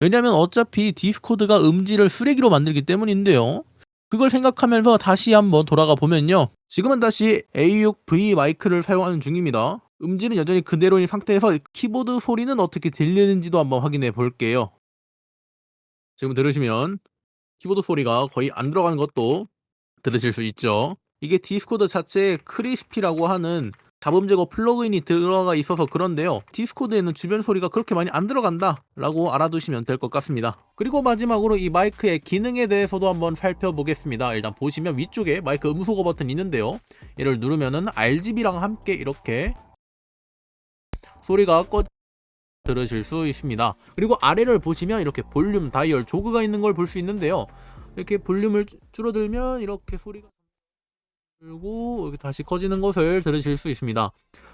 왜냐면 어차피 디스코드가 음질을 쓰레기로 만들기 때문인데요. 그걸 생각하면서 다시 한번 돌아가 보면요. 지금은 다시 A6V 마이크를 사용하는 중입니다. 음질은 여전히 그대로인 상태에서 키보드 소리는 어떻게 들리는지도 한번 확인해 볼게요. 지금 들으시면 키보드 소리가 거의 안 들어가는 것도 들으실 수 있죠. 이게 디스코드 자체에 크리스피라고 하는 잡음 제거 플러그인이 들어가 있어서 그런데요. 디스코드에는 주변 소리가 그렇게 많이 안 들어간다 라고 알아두시면 될 것 같습니다. 그리고 마지막으로 이 마이크의 기능에 대해서도 한번 살펴보겠습니다. 일단 보시면 위쪽에 마이크 음소거 버튼이 있는데요. 얘를 누르면은 RGB랑 함께 이렇게 소리가 들으실 수 있습니다. 그리고 아래를 보시면 이렇게 볼륨 다이얼 조그가 있는 걸 볼 수 있는데요. 이렇게 볼륨을 줄어들면 이렇게 소리가 들고 이렇게 다시 커지는 것을 들으실 수 있습니다.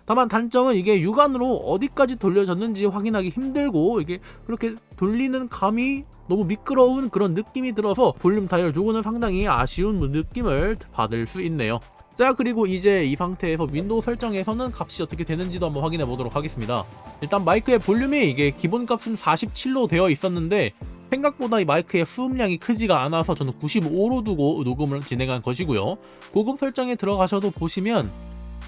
다만 단점은 이게 육안으로 어디까지 돌려졌는지 확인하기 힘들고 이게 그렇게 돌리는 감이 너무 미끄러운 그런 느낌이 들어서 볼륨 다이얼 조그는 상당히 아쉬운 느낌을 받을 수 있네요. 자, 그리고 이제 이 상태에서 윈도우 설정에서는 값이 어떻게 되는지도 한번 확인해 보도록 하겠습니다. 일단 마이크의 볼륨이 이게 기본 값은 47로 되어 있었는데 생각보다 이 마이크의 수음량이 크지가 않아서 저는 95로 두고 녹음을 진행한 것이고요. 고급 설정에 들어가셔도 보시면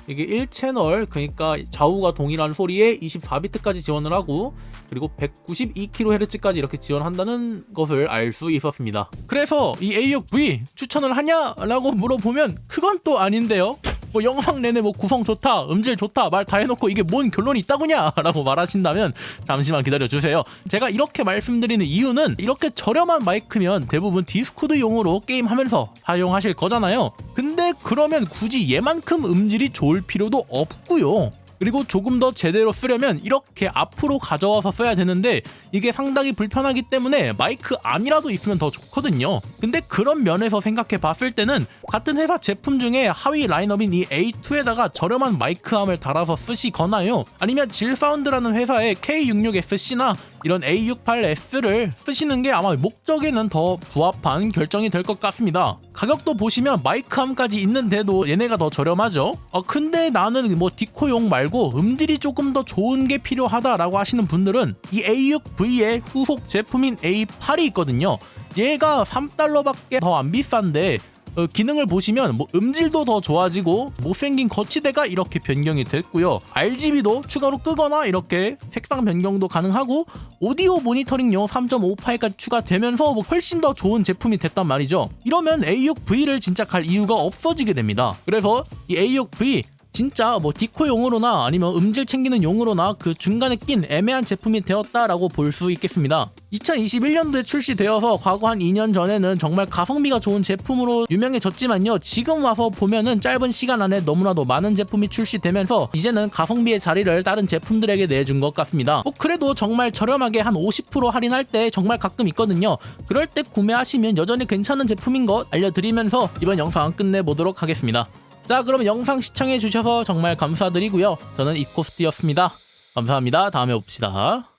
이게 1채널, 그러니까 좌우가 동일한 소리에 24비트까지 지원을 하고 그리고 192kHz까지 이렇게 지원한다는 것을 알 수 있었습니다. 그래서 이 A6V 추천을 하냐라고 물어보면 그건 또 아닌데요. 뭐 영상 내내 뭐 구성 좋다, 음질 좋다 말 다 해놓고 이게 뭔 결론이 있다구냐 라고 말하신다면 잠시만 기다려주세요. 제가 이렇게 말씀드리는 이유는 이렇게 저렴한 마이크면 대부분 디스코드용으로 게임하면서 사용하실 거잖아요. 근데 그러면 굳이 얘만큼 음질이 좋을 필요도 없고요. 그리고 조금 더 제대로 쓰려면 이렇게 앞으로 가져와서 써야 되는데 이게 상당히 불편하기 때문에 마이크 암이라도 있으면 더 좋거든요. 근데 그런 면에서 생각해 봤을 때는 같은 회사 제품 중에 하위 라인업인 이 A2에다가 저렴한 마이크 암을 달아서 쓰시거나요, 아니면 질사운드라는 회사의 K66SC나 이런 A68S를 쓰시는 게 아마 목적에는 더 부합한 결정이 될 것 같습니다. 가격도 보시면 마이크암까지 있는데도 얘네가 더 저렴하죠. 근데 나는 뭐 디코용 말고 음질이 조금 더 좋은 게 필요하다라고 하시는 분들은 이 A6V의 후속 제품인 A8이 있거든요. 얘가 $3밖에 더 안 비싼데 기능을 보시면 뭐 음질도 더 좋아지고 못생긴 거치대가 이렇게 변경이 됐고요. RGB도 추가로 끄거나 이렇게 색상 변경도 가능하고 오디오 모니터링용 3.5파일까지 추가되면서 뭐 훨씬 더 좋은 제품이 됐단 말이죠. 이러면 A6V를 진짜 갈 이유가 없어지게 됩니다. 그래서 이 A6V 진짜 뭐 디코용으로나 아니면 음질 챙기는 용으로나 그 중간에 낀 애매한 제품이 되었다라고 볼 수 있겠습니다. 2021년도에 출시되어서 과거 한 2년 전에는 정말 가성비가 좋은 제품으로 유명해졌지만요, 지금 와서 보면은 짧은 시간 안에 너무나도 많은 제품이 출시되면서 이제는 가성비의 자리를 다른 제품들에게 내준 것 같습니다. 그래도 정말 저렴하게 한 50% 할인할 때 정말 가끔 있거든요. 그럴 때 구매하시면 여전히 괜찮은 제품인 것 알려드리면서 이번 영상 끝내보도록 하겠습니다. 자, 그럼 영상 시청해주셔서 정말 감사드리고요. 저는 이코스트였습니다. 감사합니다. 다음에 봅시다.